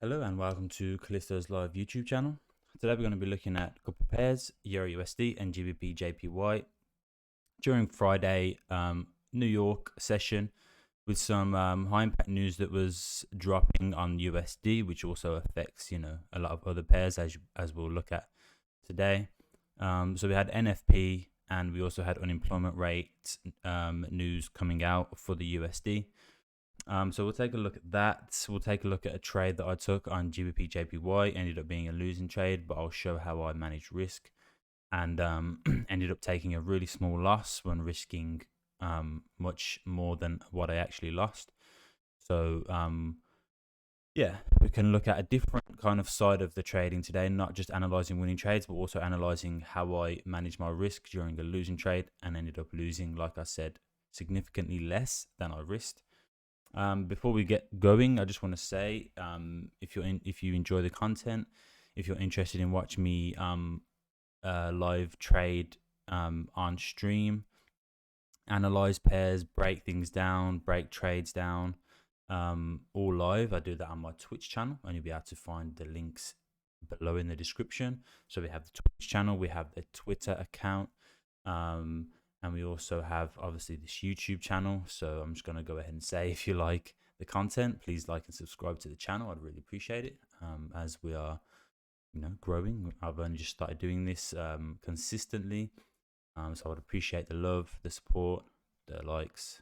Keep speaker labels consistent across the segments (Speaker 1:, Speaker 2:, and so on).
Speaker 1: Hello and welcome to Callisto's live YouTube channel. Today we're going to be looking at a couple of pairs, EUR USD and GBP JPY during Friday New York session with some high impact news that was dropping on USD, which also affects a lot of other pairs as we'll look at today. So we had NFP and we also had unemployment rate news coming out for the USD. So we'll take a look at that. We'll take a look at a trade that I took on GBP JPY. Ended up being a losing trade, but I'll show how I managed risk and ended up taking a really small loss when risking much more than what I actually lost. So yeah, we can look at a different kind of side of the trading today, not just analyzing winning trades, but also analyzing how I managed my risk during a losing trade and ended up losing, like I said, significantly less than I risked. Before we get going, I just want to say, if you enjoy the content, if you're interested in watching me live trade on stream, analyze pairs, break things down, break trades down, all live, I do that on my Twitch channel, and you'll be able to find the links below in the description. So we have the Twitch channel, we have the Twitter account, and we also have obviously this YouTube channel. So I'm just going to go ahead and say, if you like the content, please like and subscribe to the channel. I'd really appreciate it, as we are growing. I've only just started doing this consistently, so I would appreciate the love, the support, the likes,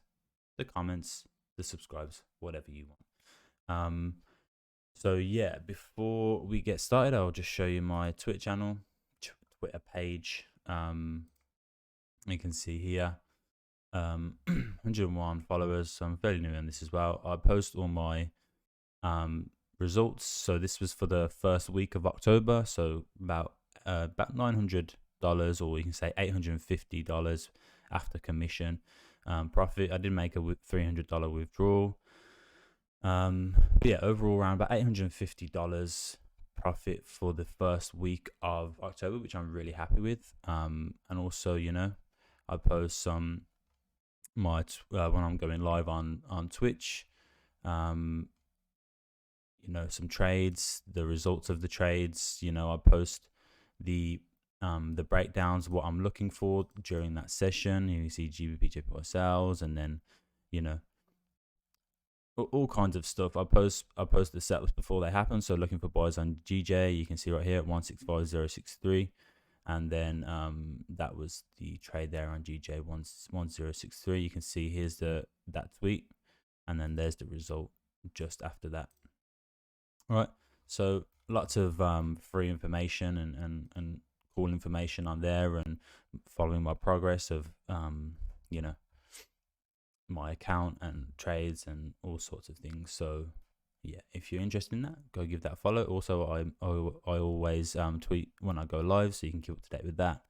Speaker 1: the comments, the subscribes, whatever you want. So yeah, before we get started, I'll just show you my Twitter channel, Twitter page. You can see here 101 followers, so I'm fairly new in this as well. I post all my results. So this was for the first week of October, so about $900, or you can say $850 after commission profit. I did make a $300 withdrawal. Yeah, overall around about $850 profit for the first week of October, which I'm really happy with. And also, I post some when I'm going live on Twitch, some trades, the results of the trades. I post the breakdowns of what I'm looking for during that session. You see GBP JPY sales, and then all kinds of stuff. I post the setups before they happen. So looking for buys on GJ, you can see right here 165063. And then that was the trade there on GJ 1063. You can see here's that tweet, and then there's the result just after that. All right, so lots of free information and cool information on there, and following my progress of my account and trades and all sorts of things. So yeah, if you're interested in that, go give that a follow. Also, I always tweet when I go live, so you can keep up to date with that.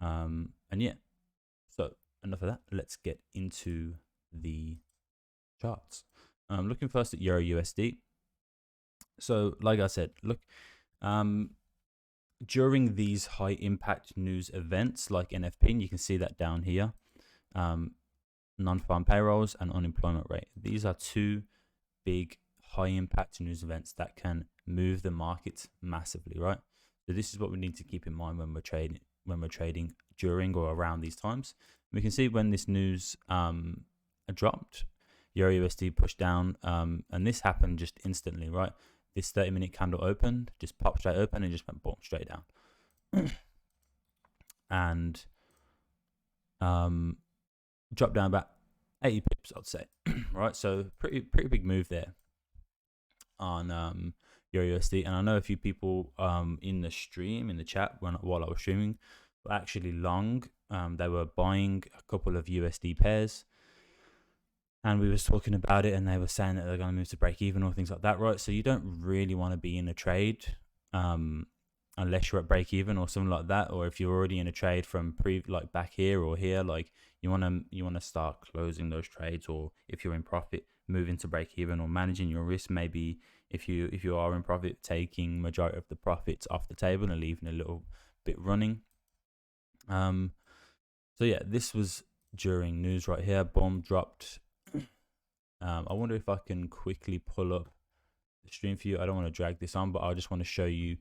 Speaker 1: And yeah, so enough of that. Let's get into the charts. Looking first at EUR USD. So like I said, look, during these high impact news events like NFP, and you can see that down here, non-farm payrolls and unemployment rate. These are two big high impact news events that can move the market massively, right? So this is what we need to keep in mind when we're trading during or around these times. We can see when this news dropped, EUR USD pushed down, and this happened just instantly, right? This 30-minute candle opened, just popped straight open and just went boom, straight down. And dropped down about 80 pips, I'd say. Right, so pretty big move there on EUR USD. And I know a few people in the stream, in the chat while I was streaming, were actually long. They were buying a couple of USD pairs, and we was talking about it, and they were saying that they're going to move to break even or things like that, right? So you don't really want to be in a trade unless you're at break even or something like that, or if you're already in a trade from like back here or here, like you want to start closing those trades, or if you're in profit, moving to break even or managing your risk. Maybe if you are in profit, taking majority of the profits off the table and leaving a little bit running. So yeah, this was during news right here. Boom, dropped. I wonder if I can quickly pull up the stream for you. I don't want to drag this on, but I just want to show you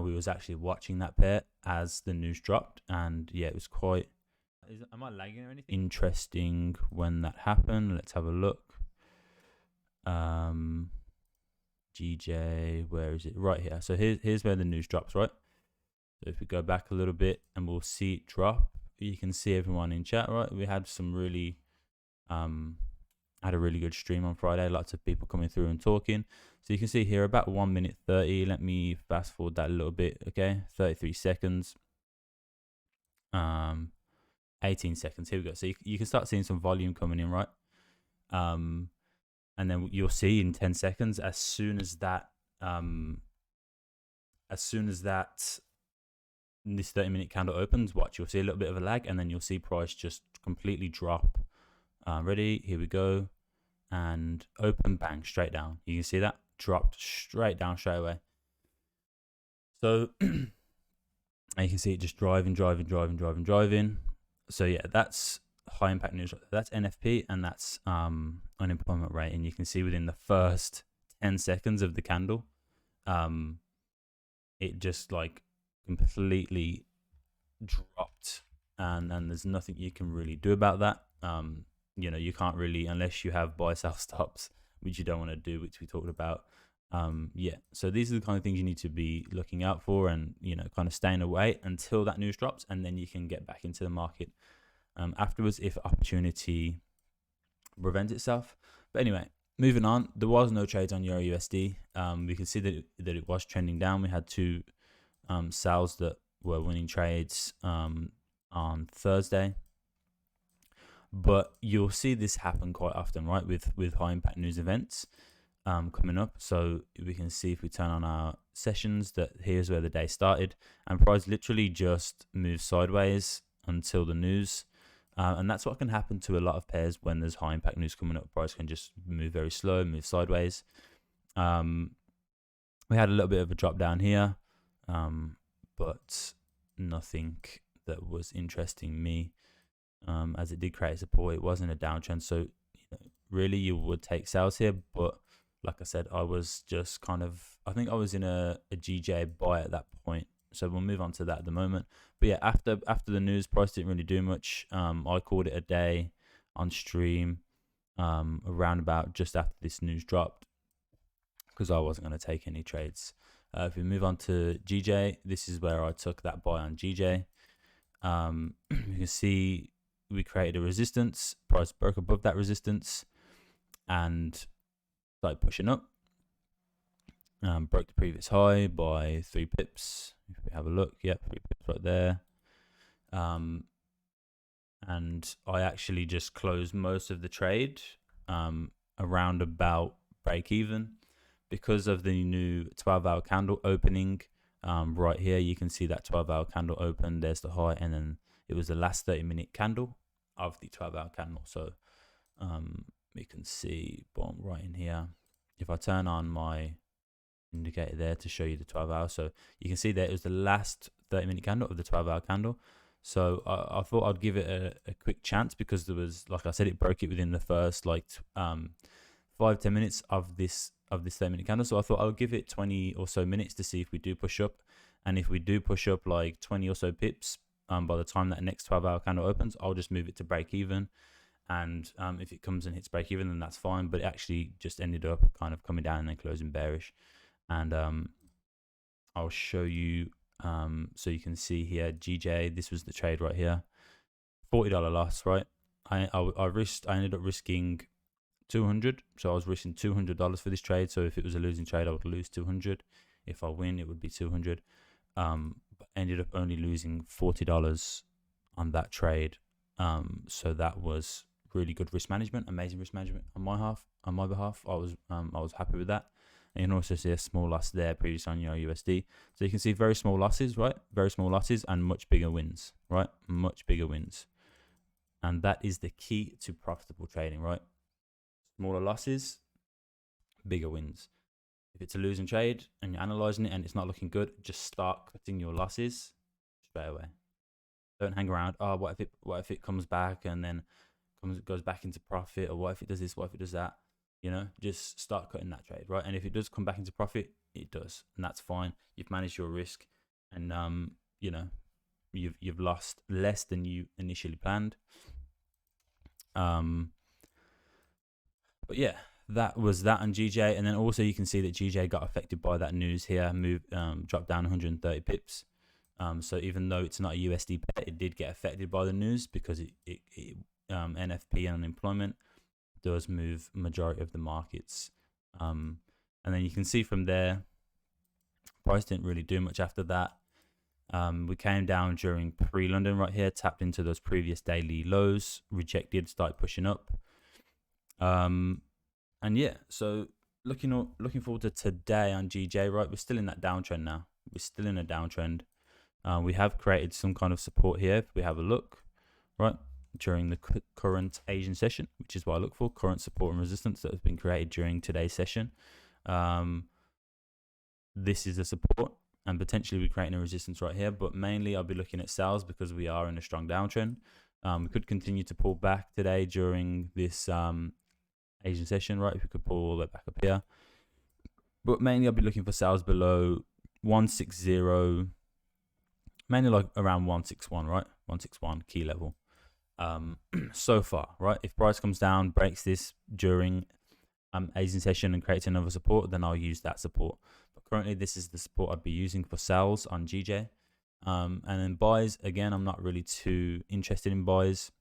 Speaker 1: we was actually watching that pair as the news dropped, and yeah, it was quite
Speaker 2: Am I lagging or anything?
Speaker 1: interesting when that happened. Let's have a look. GJ, where is it? Right here. So here's where the news drops, right? So if we go back a little bit and we'll see it drop, you can see everyone in chat, right? We had some really had a really good stream on Friday, lots of people coming through and talking. So you can see here about 1 minute 30. Let me fast forward that a little bit. Okay, 33 seconds, 18 seconds. Here we go. So you can start seeing some volume coming in, right? And then you'll see in 10 seconds, as soon as this 30-minute candle opens, watch, you'll see a little bit of a lag, and then you'll see price just completely drop. Ready? Here we go. And open, bang, straight down. You can see that dropped straight down straight away. So and you can see it just driving. So yeah, that's high impact news. That's NFP, and that's unemployment rate. And you can see within the first 10 seconds of the candle, it just like completely dropped, and there's nothing you can really do about that. You know, you can't really, unless you have buy sell stops, which you don't want to do, which we talked about. Yeah, so these are the kind of things you need to be looking out for, and you know, kind of staying away until that news drops, and then you can get back into the market afterwards if opportunity prevents itself. But anyway, moving on, there was no trades on EUR USD. We can see that it was trending down. We had two sales that were winning trades on Thursday. But you'll see this happen quite often, right, with high impact news events coming up. So we can see, if we turn on our sessions, that here's where the day started, and price literally just moved sideways until the news. And that's what can happen to a lot of pairs when there's high impact news coming up. Price can just move very slow, move sideways. We had a little bit of a drop down here, but nothing that was interesting me. As it did create support, it wasn't a downtrend. So really you would take sales here, but like I said, I was just kind of, I think I was in a GJ buy at that point. So we'll move on to that at the moment. But yeah, after the news, price didn't really do much. I called it a day on stream around about just after this news dropped, because I wasn't going to take any trades. If we move on to GJ, this is where I took that buy on GJ. You can see we created a resistance, price broke above that resistance and started pushing up. Broke the previous high by 3 pips. If we have a look, yep, 3 pips right there. And I actually just closed most of the trade around about break even, because of the new 12-hour candle opening. Right here, you can see that 12-hour candle open. There's the high, and then it was the last 30-minute candle of the 12-hour candle. So we can see, boom, right in here. If I turn on my indicator there to show you the 12-hour, so you can see that it was the last 30-minute candle of the 12-hour candle. So I thought I'd give it a quick chance, because there was, like I said, it broke it within the first like 5-10 minutes of this 30-minute candle. So I thought I'll give it 20 or so minutes to see if we do push up. And if we do push up like 20 or so pips, by the time that next 12-hour candle opens, I'll just move it to break even. And if it comes and hits break even, then that's fine. But it actually just ended up kind of coming down and then closing bearish. And I'll show you, so you can see here, GJ, this was the trade right here, $40 loss, right? I ended up risking 200, so I was risking $200 for this trade. So if it was a losing trade, I would lose 200. If I win, it would be 200. But ended up only losing $40 on that trade. So that was really good risk management, amazing risk management on my behalf. I was happy with that. And you can also see a small loss there previously on your USD. So you can see very small losses, right? Very small losses and much bigger wins, right? Much bigger wins. And that is the key to profitable trading, right? Smaller losses, bigger wins. If it's a losing trade and you're analyzing it and it's not looking good, just start cutting your losses straight away. Don't hang around. Oh, what if it comes back and then goes back into profit, or what if it does this, what if it does that? you know, just start cutting that trade, right? And if it does come back into profit, it does, and that's fine. You've managed your risk, and you know, you've lost less than you initially planned. But yeah, that was that on GJ. And then also you can see that GJ got affected by that news here, dropped down 130 pips. So even though it's not a USD pair, it did get affected by the news because NFP and unemployment does move majority of the markets. And then you can see from there, price didn't really do much after that. We came down during pre-London right here, tapped into those previous daily lows, rejected, started pushing up. And yeah, so looking forward to today on GJ, right? We're still in that downtrend now. We're still in a downtrend. We have created some kind of support here. If we have a look, right, during the current Asian session, which is what I look for, current support and resistance that has been created during today's session. This is a support, and potentially we're creating a resistance right here, but mainly I'll be looking at sales because we are in a strong downtrend. We could continue to pull back today during this Asian session, right? If we could pull all the way back up here, but mainly I'll be looking for sales below 160, mainly like around 161, right? 161 key level. So far, right? If price comes down, breaks this during Asian session and creates another support, then I'll use that support. But currently, this is the support I'd be using for sales on GJ. And then buys, again, I'm not really too interested in buys.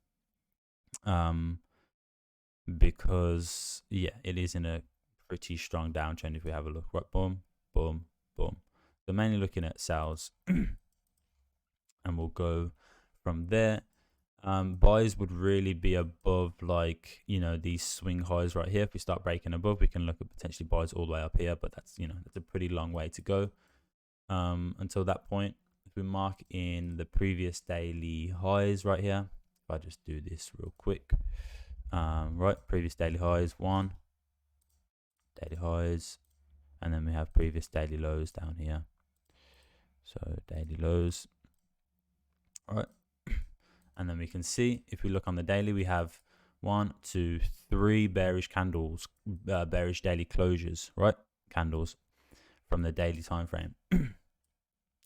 Speaker 1: Because yeah, it is in a pretty strong downtrend. If we have a look, right, boom, boom, boom. So mainly looking at sales, and we'll go from there. Buys would really be above, like, you know, these swing highs right here. If we start breaking above, we can look at potentially buys all the way up here, but that's, you know, that's a pretty long way to go until that point. If we mark in the previous daily highs right here, if I just do this real quick. Right, previous daily highs, one daily highs, and then we have previous daily lows down here. So daily lows, all right, and then we can see if we look on the daily, we have 1, 2, 3 bearish candles, bearish daily closures, right, candles from the daily time frame.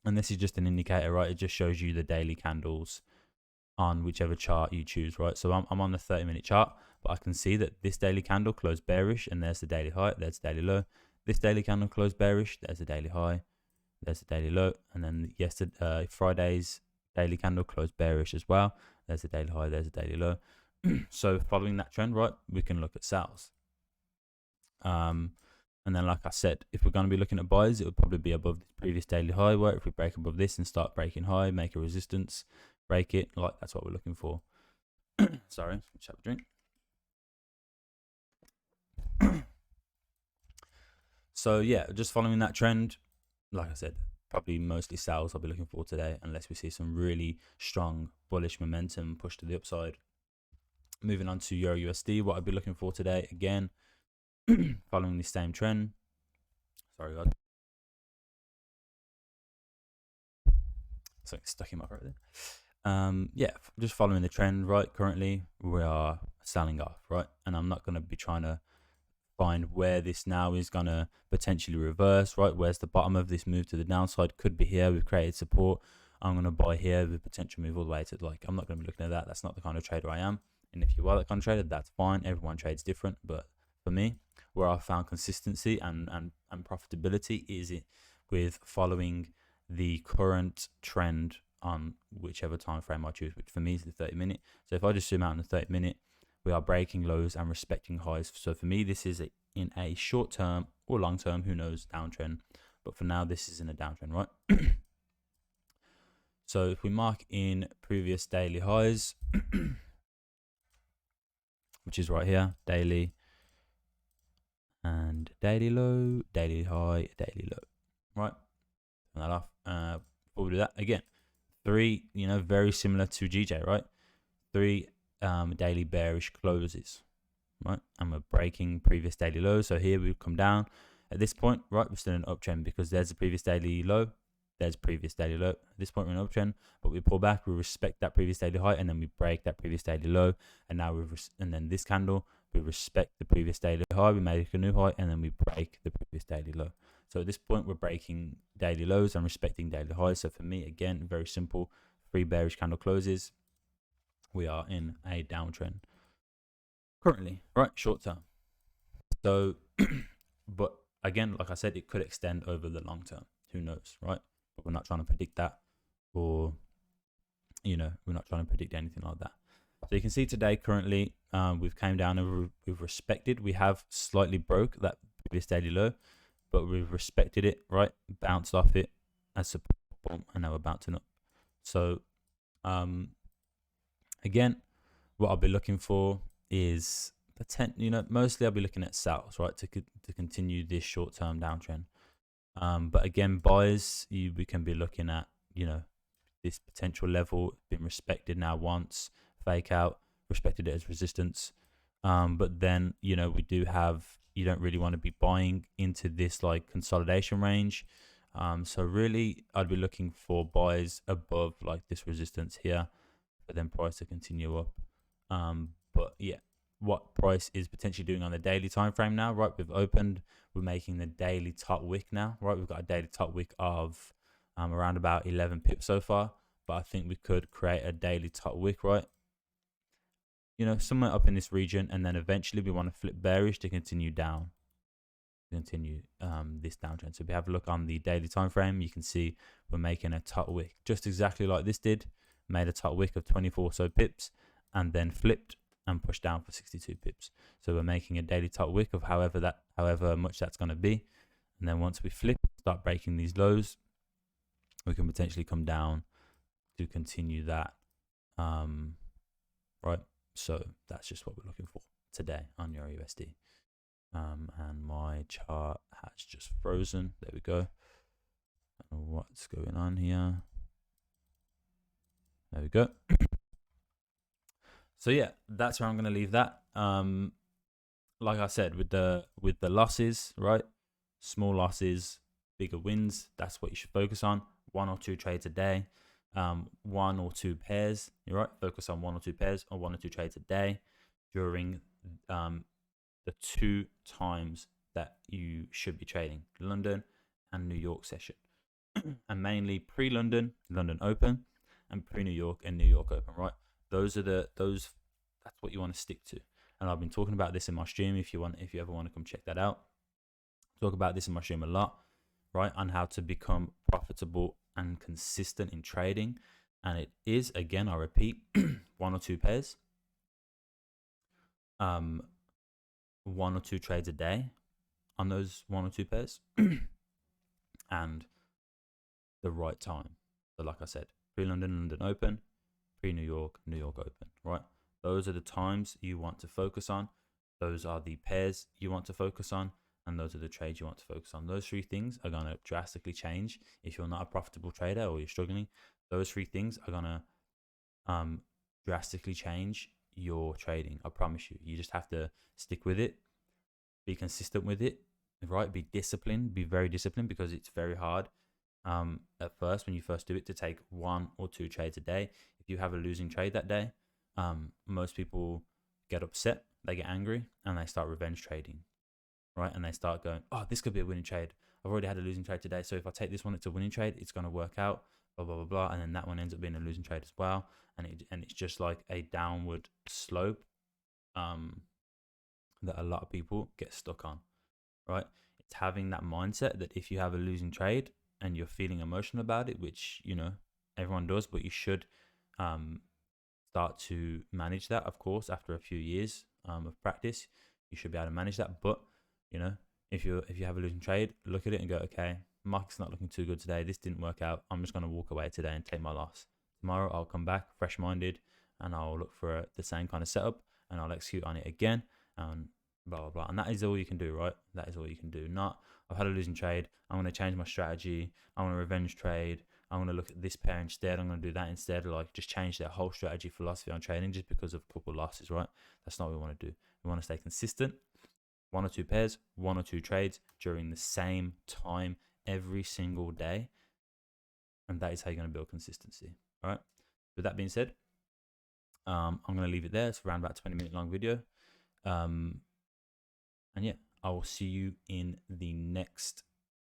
Speaker 1: And this is just an indicator, right? It just shows you the daily candles on whichever chart you choose, right? So I'm on the 30-minute chart, but I can see that this daily candle closed bearish, and there's the daily high, there's the daily low. This daily candle closed bearish, there's the daily high, there's the daily low, and then yesterday, Friday's daily candle closed bearish as well. There's the daily high, there's the daily low. So following that trend, right, we can look at sales. And then, like I said, if we're going to be looking at buys, it would probably be above the previous daily high, where if we break above this and start breaking high, make a resistance, break it, like that's what we're looking for. Sorry, let's have a drink. So yeah, just following that trend, like I said, probably mostly sales I'll be looking for today, unless we see some really strong bullish momentum push to the upside. Moving on to EUR USD, what I'd be looking for today, again, following the same trend. Sorry, guys. Something stuck in my throat there. Yeah, just following the trend, right? Currently, we are selling off, right? And I'm not going to be trying to find where this now is going to potentially reverse, right? Where's the bottom of this move to the downside? Could be here. We've created support. I'm going to buy here with potential move all the way to, like, I'm not going to be looking at that. That's not the kind of trader I am. And if you are that kind of trader, that's fine. Everyone trades different. But for me, where I found consistency and profitability is it with following the current trend on whichever time frame I choose, which for me is the 30-minute. So if I just zoom out on the 30-minute, we are breaking lows and respecting highs. So for me, this is in a short term or long term, who knows, downtrend. But for now, this is in a downtrend, right? So if we mark in previous daily highs, which is right here, daily and daily low, daily high, daily low, right? Turn that off. Before we do that, again, 3, you know, very similar to GJ, right? 3 daily bearish closes, right? And we're breaking previous daily lows. So here we've come down at this point, right? We're still in an uptrend because there's a previous daily low, there's previous daily low. At this point, we're in an uptrend, but we pull back, we respect that previous daily high, and then we break that previous daily low. And now and then this candle we respect the previous daily high, we make a new high, and then we break the previous daily low. So at this point, we're breaking daily lows and respecting daily highs. So for me, again, very simple, 3 bearish candle closes. We are in a downtrend currently, right? Short term. So, but again, like I said, it could extend over the long term. Who knows, right? But we're not trying to predict that, or, you know, we're not trying to predict anything like that. So you can see today, currently, we've came down and we've respected. We have slightly broke that previous daily low, but we've respected it, right? Bounced off it as support, boom, and now we're bouncing up. So, again, what I'll be looking for is mostly I'll be looking at sells, right, to continue this short-term downtrend. But again, buyers, we can be looking at, you know, this potential level been respected now once, fake out, respected it as resistance. But then, you know, we do have, you don't really want to be buying into this like consolidation range. So really, I'd be looking for buys above like this resistance here, but then price to continue up. But yeah, what price is potentially doing on the daily time frame now, right? We've opened, we're making the daily top wick now, right? We've got a daily top wick of around about 11 pips so far, but I think we could create a daily top wick, right? You know, somewhere up in this region, and then eventually we want to flip bearish to continue down, this downtrend. So if we have a look on the daily time frame, you can see we're making a top wick just exactly like this did, made a top wick of 24 so pips, and then flipped and pushed down for 62 pips. So we're making a daily top wick of however much that's going to be, and then once we flip, start breaking these lows, we can potentially come down to continue that, right? So that's just what we're looking for today on EUR USD. And my chart has just frozen. There we go. I don't know what's going on here. There we go. So yeah, that's where I'm going to leave that. Like I said, with the losses, right? Small losses, bigger wins. That's what you should focus on. 1 or 2 trades a day. 1 or 2 pairs. You're right. Focus on 1 or 2 pairs or 1 or 2 trades a day during the 2 times that you should be trading, London and New York session, and mainly pre-London, London Open, and pre-New York and New York Open. Right. That's what you want to stick to. And I've been talking about this in my stream. If you ever want to come check that out, talk about this in my stream a lot, right? On how to become profitable and consistent in trading. And it is, again, I repeat, 1 or 2 pairs, 1 or 2 trades a day on those 1 or 2 pairs, and the right time. So like I said, pre-London, London Open, pre-New York, New York Open, right? Those are the times you want to focus on. Those are the pairs you want to focus on. And those are the trades you want to focus on. Those 3 things are going to drastically change. If you're not a profitable trader or you're struggling, those 3 things are going to drastically change your trading. I promise you. You just have to stick with it. Be consistent with it, right? Be disciplined. Be very disciplined, because it's very hard at first, when you first do it, to take 1 or 2 trades a day. If you have a losing trade that day, most people get upset, they get angry, and they start revenge trading, right? And they start going, oh, this could be a winning trade. I've already had a losing trade today, so if I take this one, it's a winning trade, it's going to work out, blah, blah, blah, blah. And then that one ends up being a losing trade as well. And it's just like a downward slope that a lot of people get stuck on, right? It's having that mindset that if you have a losing trade and you're feeling emotional about it, which, you know, everyone does, but you should start to manage that. Of course, after a few years of practice, you should be able to manage that. But, you know, if you have a losing trade, look at it and go, okay, market's not looking too good today, this didn't work out, I'm just going to walk away today and take my loss. Tomorrow I'll come back fresh minded, and I'll look for the same kind of setup, and I'll execute on it again, and blah blah blah. And that is all you can do, right? That is all you can do. Not, I've had a losing trade, I'm going to change my strategy, I want to revenge trade, I'm going to look at this pair instead, I'm going to do that instead. Like, just change their whole strategy, philosophy on trading just because of a couple of losses, right? That's not what we want to do. We want to stay consistent. 1 or 2 pairs, 1 or 2 trades during the same time every single day. And that is how you're going to build consistency, all right? With that being said, I'm going to leave it there. It's around about 20-minute long video. And yeah, I will see you in the next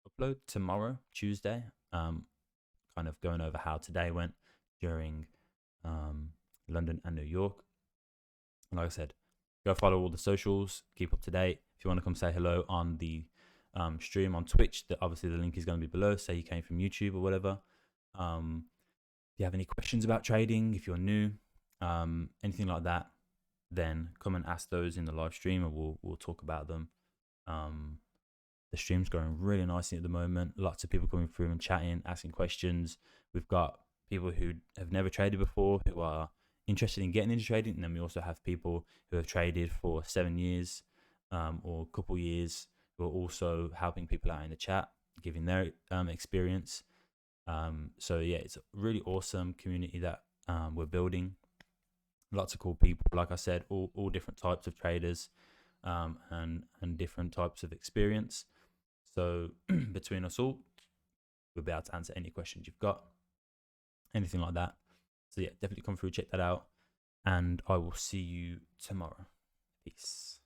Speaker 1: upload tomorrow, Tuesday. Kind of going over how today went during London and New York. And like I said, go follow all the socials, keep up to date. If you want to come say hello on the stream on Twitch, obviously the link is going to be below. Say you came from YouTube or whatever. If you have any questions about trading, if you're new, anything like that, then come and ask those in the live stream, and we'll talk about them. The stream's going really nicely at the moment. Lots of people coming through and chatting, asking questions. We've got people who have never traded before who are interested in getting into trading, and then we also have people who have traded for 7 years or a couple years who are also helping people out in the chat, giving their experience. So yeah, it's a really awesome community that we're building. Lots of cool people, like I said, all different types of traders and different types of experience. So between us all, we'll be able to answer any questions you've got, anything like that. So yeah, definitely come through, check that out, and I will see you tomorrow. Peace.